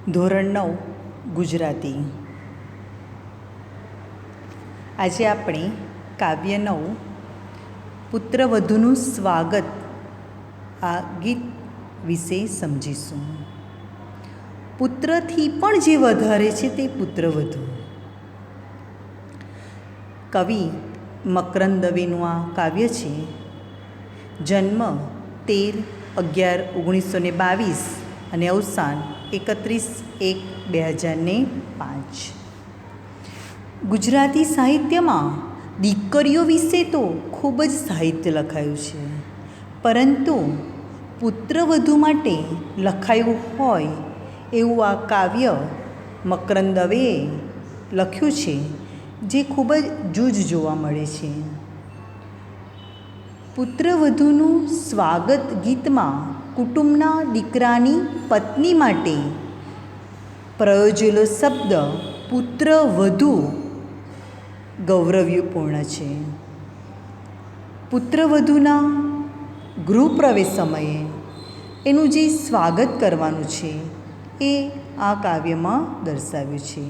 ધોરણ 9 ગુજરાતી. આજે આપણે કાવ્ય 9 પુત્રવધૂનું સ્વાગત આ ગીત વિશે સમજીશું. પુત્રથી પણ જે વધારે છે તે પુત્રવધુ. કવિ મકરંદ દવેનું આ કાવ્ય છે. જન્મ 13/11/1922 અને અવસાન 31/1/2005. ગુજરાતી સાહિત્યમાં દીકરીઓ વિશે તો ખૂબ જ સાહિત્ય લખાયું છે, પરંતુ પુત્રવધુ માટે લખાયું હોય એવું આ કાવ્ય મકરંદ દવેએ લખ્યું છે, જે ખૂબ જ જૂજ જોવા મળે છે. પુત્રવધુનું સ્વાગત ગીતમાં કુટુંબના દીકરાની પત્ની માટે પ્રયોજેલો શબ્દ પુત્રવધુ ગૌરવપૂર્ણ છે. પુત્રવધુના ગૃહપ્રવેશ સમયે એનું જે સ્વાગત કરવાનું છે એ આ કાવ્યમાં દર્શાવ્યું છે.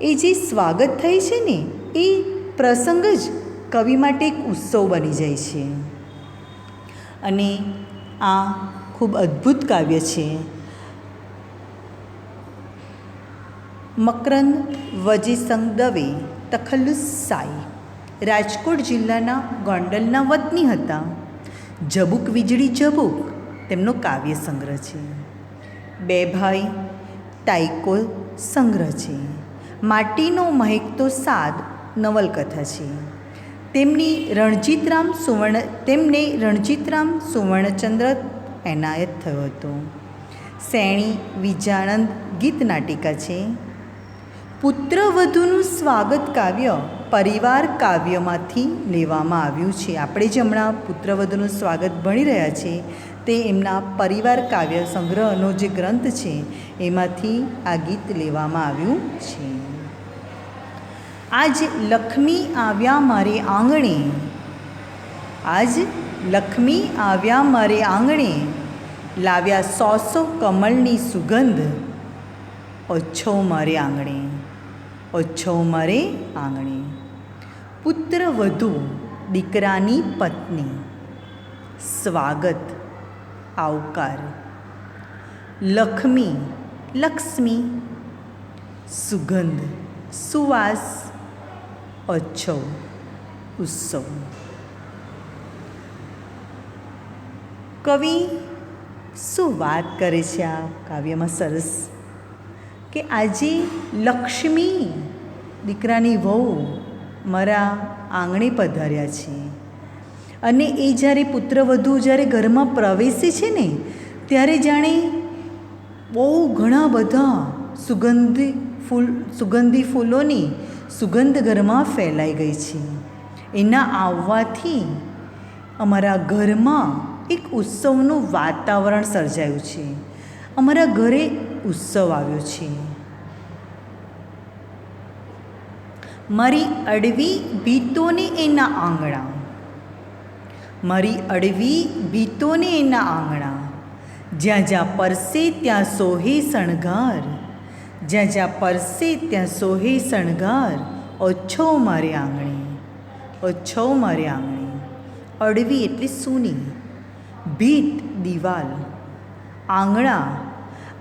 એ જે સ્વાગત થાય છે ને એ પ્રસંગ જ કવિ માટે એક ઉત્સવ બની જાય છે. અને આ ખૂબ અદ્ભુત કાવ્ય છે. મકરંદ વજીસંગ દવે તખલ્લુસ સાઈ રાજકોટ જિલ્લાના ગોંડલના વતની હતા. ઝબુક વીજળી ઝબુક તેમનો કાવ્ય સંગ્રહ છે. બે ભાઈ ટાઈકો સંગ્રહ છે. માટીનો મહેકતો સાદ નવલકથા છે. તેમને રણજીતરામ સુવર્ણચંદ્ર એનાયત થયો હતો. સેણી વિજાણંદ ગીત નાટિકા છે. પુત્રવધુનું સ્વાગત કાવ્ય પરિવાર કાવ્યમાંથી લેવામાં આવ્યું છે. આપણે જે હમણાં પુત્રવધુનું સ્વાગત ભણી રહ્યા છીએ તે એમના પરિવાર કાવ્ય સંગ્રહનો જે ગ્રંથ છે એમાંથી આ ગીત લેવામાં આવ્યું છે. આજ લક્ષ્મી આવ્યા મારે આંગણે, આજ લક્ષ્મી આવ્યા મારે આંગણે, લાવ્યા 100 કમળની સુગંધ, ઓછો મારે આંગણે, ઓછો મારે આંગણે. પુત્રવધુ દીકરાની પત્ની, સ્વાગત આવકાર. લક્ષ્મી લક્ષ્મી, સુગંધ સુવાસ, ઓછો ઉત્સવ. કવિ શું વાત કરે છે આ કાવ્યમાં સરસ, કે આજે લક્ષ્મી દીકરાની વહુ મારા આંગણે પધાર્યા છે. અને એ જ્યારે પુત્રવધુ જ્યારે ઘરમાં પ્રવેશે છે ને ત્યારે જાણે બહુ ઘણા બધા સુગંધી ફૂલોની સુગંધ ઘરમાં ફેલાઈ ગઈ છે. એના આવવાથી અમારા ઘરમાં એક ઉત્સવનું વાતાવરણ સર્જાયું છે. અમારા ઘરે ઉત્સવ આવ્યો છે. મારી અડવી ભીતોને એના આંગણા, મારી અડવી ભીતોને એના આંગણા, જ્યાં જ્યાં પરસે ત્યાં સોહે શણગાર, જ્યાં જ્યાં પરસે ત્યાં સોહે શણગાર, ઓછો મારે આંગણે, ઓછો મારે આંગણે. અડવી એટલે સૂની, ભીત દિવાલ, આંગણા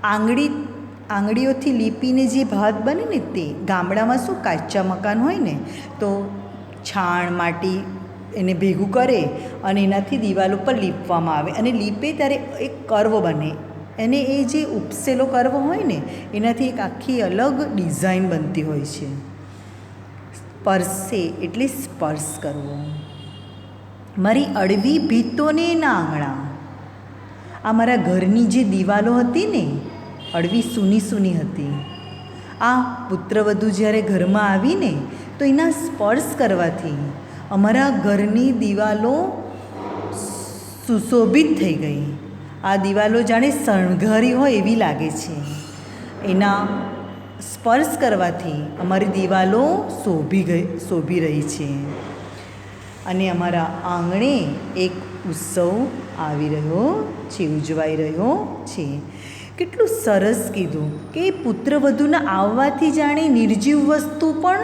આંગળીઓથી લીપીને જે ભાત બને ને તે. ગામડામાં શું કાચા મકાન હોય ને તો છાણ માટી એને ભેગું કરે અને એનાથી દિવાલ ઉપર લીપવામાં આવે, અને લીપે ત્યારે એક કર્વ બને, અને એ જે ઉપસેલો કર્વ હોય ને એનાથી એક આખી અલગ ડિઝાઇન બનતી હોય છે. સ્પર્શે એટલે સ્પર્શ કરવો. મારી અડવી ભીતોને એના આંગણા. આ મારા ઘરની જે દિવાલો હતી ને અડવી સૂની સૂની હતી. આ પુત્રવધુ જ્યારે ઘરમાં આવીને તો એના સ્પર્શ કરવાથી અમારા ઘરની દિવાલો સુશોભિત થઈ ગઈ. આ દિવાલો જાણે શણગારી હોય એવી લાગે છે. એના સ્પર્શ કરવાથી અમારી દિવાલો શોભી રહી છે. અને અમારા આંગણે એક ઉત્સવ આવી રહ્યો છે, ઉજવાઈ રહ્યો છે. કેટલું સરસ કીધું કે પુત્રવધૂના આવવાથી જાણે નિર્જીવ વસ્તુ પણ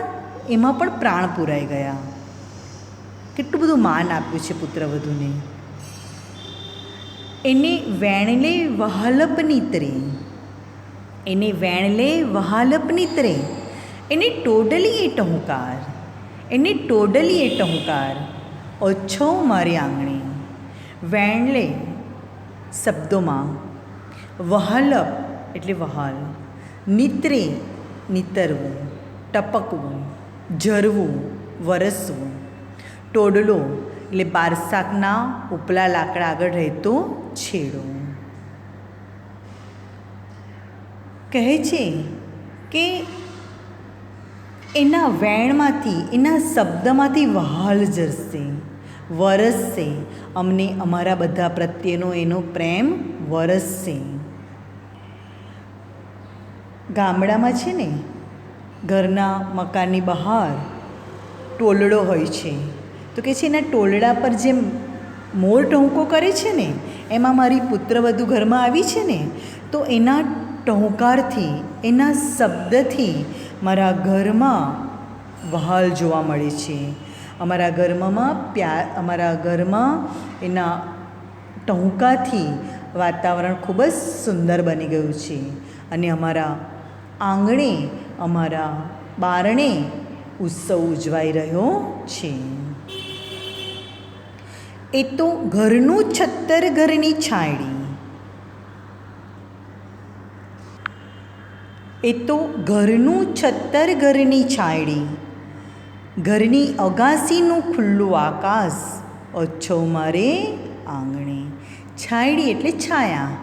એમાં પણ પ્રાણ પુરાઈ ગયા. કેટલું બધું માન આપ્યું છે પુત્રવધૂને. એને વેણલે વહાલપ નીતરે, એને વેણલે વહાલપ નીતરે, એને ટોડલી એ ટહુકાર, એને ટોડલી એ ટહુકાર, ઓછો મારી આંગણે. વેણલે શબ્દોમાં, વહાલપ એટલે વહાલ, નીતરે નીતરવું, ટપકવું, ઝરવું, વરસવું, ટોડલો એટલે બારસાકના ઉપલા લાકડા આગળ રહેતો છેડો. કહે છે કે એના વેણમાંથી, એના શબ્દમાંથી વહાલ ઝરશે, વરસશે, અમને અમારા બધા પ્રત્યેનો એનો પ્રેમ વરસશે. ગામડામાં છે ને, ઘરના મકાનની બહાર ટોલડો હોય છે, તો કે છે એના ટોલડા પર જેમ મોર ટહુકો કરે છે ને, એમાં મારી પુત્રવધુ ઘરમાં આવી છે ને, તો એના ટહુકારથી, એના શબ્દથી મારા ઘરમાં વહાલ જોવા મળે છે. અમારા ઘરમાં એના ટહુકાથી વાતાવરણ ખૂબ જ સુંદર બની ગયું છે. અને અમારા આંગણે, અમારા બારણે ઉત્સવ ઉજવાઈ રહ્યો છે. એ તો ઘરનું છત્તર ઘરની છાંયડી, એ તો ઘરનું છત્તર ઘરની છાંયડી, ઘરની અગાસીનું ખુલ્લું આકાશ, ઓછો મારે આંગણે. છાંયડી એટલે છાયા,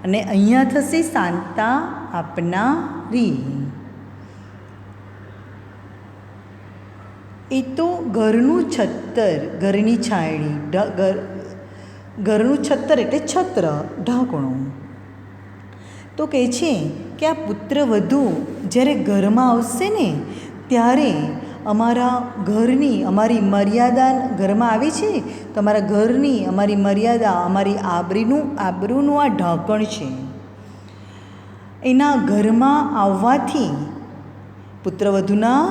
અને અહીંયા થશે શાંતા આપનારી. એ તો ઘરનું છત્તર ઘરની છાંયડી, ઘરનું છત્તર એટલે છત્ર, ઢાંકણું. તો કહે છે કે આ પુત્રવધુ જ્યારે ઘરમાં આવશે ને, ત્યારે અમારા ઘરની, અમારી મર્યાદા ઘરમાં આવી છે, તો અમારા ઘરની, અમારી મર્યાદા, અમારી આબરૂનું આ ઢાંકણ છે. એના ઘરમાં આવવાથી, પુત્રવધૂના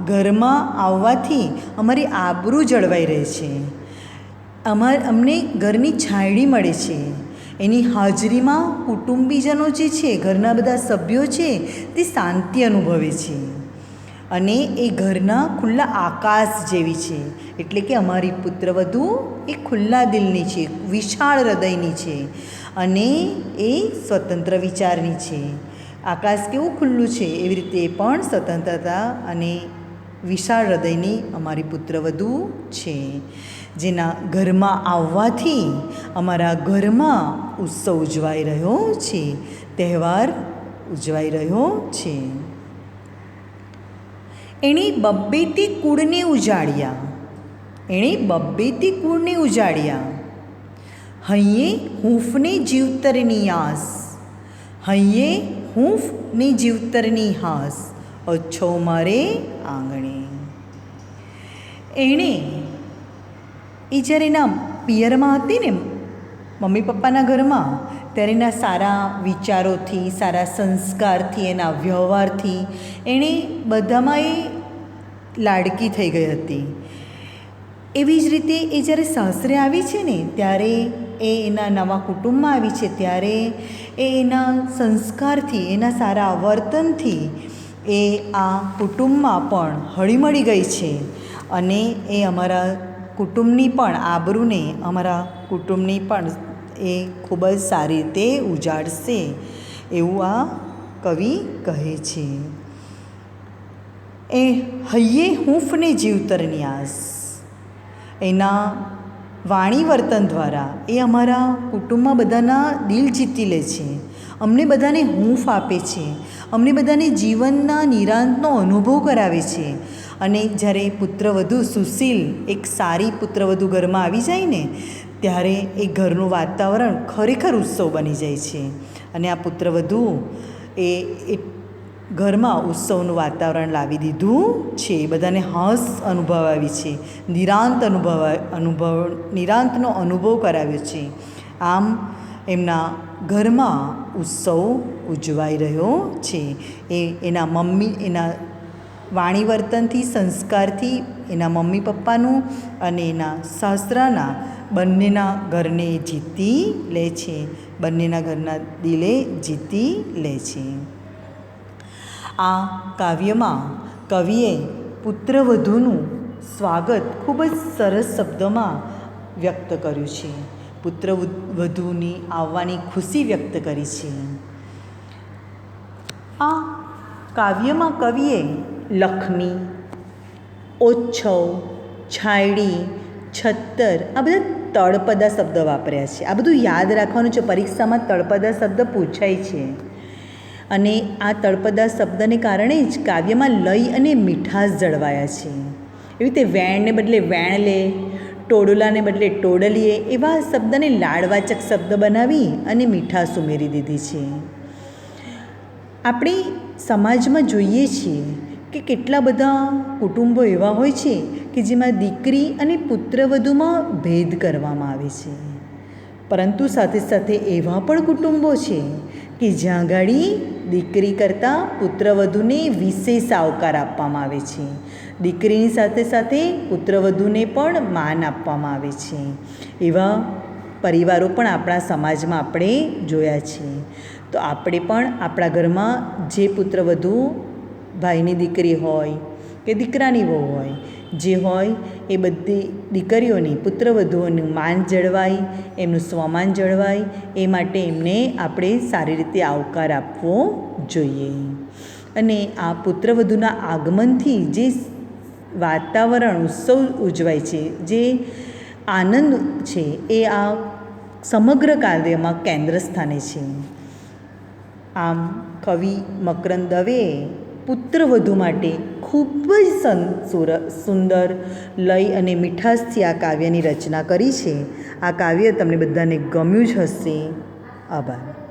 ઘરમાં આવવાથી અમારી આબરૂ જળવાઈ રહે છે. અમને ઘરની છાંયડી મળે છે. એની હાજરીમાં કુટુંબીજનો જે છે, ઘરના બધા સભ્યો છે, તે શાંતિ અનુભવે છે. અને એ ઘરના ખુલ્લા આકાશ જેવી છે. એટલે કે અમારી પુત્રવધુ એ ખુલ્લા દિલની છે, વિશાળ હૃદયની છે, અને એ સ્વતંત્ર વિચારની છે. આકાશ કેવું ખુલ્લું છે, એવી રીતે પણ સ્વતંત્રતા અને વિશાળ હૃદયની અમારી પુત્રવધુ છે, જેના ઘરમાં આવવાથી અમારા ઘરમાં ઉત્સવ ઉજવાઈ રહ્યો છે, તહેવાર ઉજવાઈ રહ્યો છે. એણે બબ્બેથી કુળને ઉજાડ્યા, એણે બબ્બેથી કુળને ઉજાડ્યા, હૈયે હૂંફને જીવતરની આસ, હૈયે હૂંફને જીવતરની હાસ, ઓછો મારે આંગણે. એણે એ જ્યારે એના પિયરમાં હતી ને, મમ્મી પપ્પાના ઘરમાં, ત્યારે એના સારા વિચારોથી, સારા સંસ્કારથી, એના વ્યવહારથી એણે બધામાં એ લાડકી થઈ ગઈ હતી. એવી જ રીતે એ જ્યારે સાસરે આવી છે ને, ત્યારે એ એના નવા કુટુંબમાં આવી છે, ત્યારે એ એના સંસ્કારથી, એના સારા વર્તનથી એ આ કુટુંબમાં પણ હળીમળી ગઈ છે. અને એ અમારા કુટુંબની પણ આબરૂને, અમારા કુટુંબની પણ એ ખૂબ જ સારી રીતે ઉજાડશે, એવું આ કવિ કહે છે. એ હૈયે હૂંફને જીવતરની આસ, એના વાણી વર્તન દ્વારા એ અમારા કુટુંબમાં બધાના દિલ જીતી લે છે, અમને બધાને હૂંફ આપે છે, અમને બધાને જીવનના નિરાંતનો અનુભવ કરાવે છે. અને જ્યારે પુત્રવધુ સુશીલ, એક સારી પુત્રવધુ ઘરમાં આવી જાય ને, ત્યારે એ ઘરનું વાતાવરણ ખરેખર ઉત્સવ બની જાય છે. અને આ પુત્રવધુ એ ઘરમાં ઉત્સવનું વાતાવરણ લાવી દીધું છે. બધાને હસ અનુભવાવી છે, નિરાંતનો અનુભવ કરાવ્યો છે. આમ એમના ઘરમાં ઉત્સવ ઉજવાઈ રહ્યો છે. એના વાણી વર્તનથી, સંસ્કારથી એના મમ્મી પપ્પાનું અને એના સાસરાના બંનેના ઘરને જીતી લે છે, બંનેના ઘરના દિલે જીતી લે છે. આ કાવ્યમાં કવિએ પુત્રવધૂનું સ્વાગત ખૂબ જ સરસ શબ્દોમાં વ્યક્ત કર્યું છે. પુત્રવધૂની આવવાની ખુશી વ્યક્ત કરી છે. આ કાવ્યમાં કવિએ લક્ષ્મી, ઓચ્છવ, છાયડી, છત્તર આ બધા તળપદા શબ્દ વાપર્યા છે. આ બધું યાદ રાખવાનું છે, પરીક્ષામાં તળપદા શબ્દ પૂછાય છે. અને આ તળપદા શબ્દને કારણે જ કાવ્યમાં લય અને મીઠાશ જળવાયા છે. એવી રીતે વેણને બદલે વેણલે, ટોડલાને બદલે ટોડલીએ એવા શબ્દને લાડવાચક શબ્દ બનાવી અને મીઠાશ ઉમેરી દીધી છે. આપણે સમાજમાં જોઈએ છીએ કે કેટલા બધા કુટુંબો એવા હોય છે કે જેમાં દીકરી અને પુત્રવધૂમાં ભેદ કરવામાં આવે છે. પરંતુ સાથે સાથે એવા પણ કુટુંબો છે કે જ્યાં ગાડી દીકરી કરતાં પુત્રવધૂને વિશેષ આવકાર આપવામાં આવે છે. દીકરીની સાથે સાથે પુત્રવધૂને પણ માન આપવામાં આવે છે. એવા પરિવારો પણ આપણા સમાજમાં આપણે જોયા છે. તો આપણે પણ આપણા ઘરમાં જે પુત્રવધૂ ભાઈની દીકરી હોય કે દીકરાની વહુ હોય, જે હોય એ બધી દીકરીઓની, પુત્રવધૂઓનું માન જળવાય, એમનું સ્વમાન જળવાય, એ માટે એમને આપણે સારી રીતે આવકાર આપવો જોઈએ. અને આ પુત્રવધૂના આગમનથી જે વાતાવરણ, ઉત્સવ ઉજવાય છે, જે આનંદ છે, એ આ સમગ્ર કાવ્યમાં કેન્દ્ર સ્થાને છે. આમ કવિ મકરંદ દવેએ પુત્રવધૂ માટે ખૂબ જ સુંદર લય અને મીઠાશથી આ કાવ્યની રચના કરી છે. આ કાવ્ય તમને બધાને ગમ્યું જ હશે. આભાર.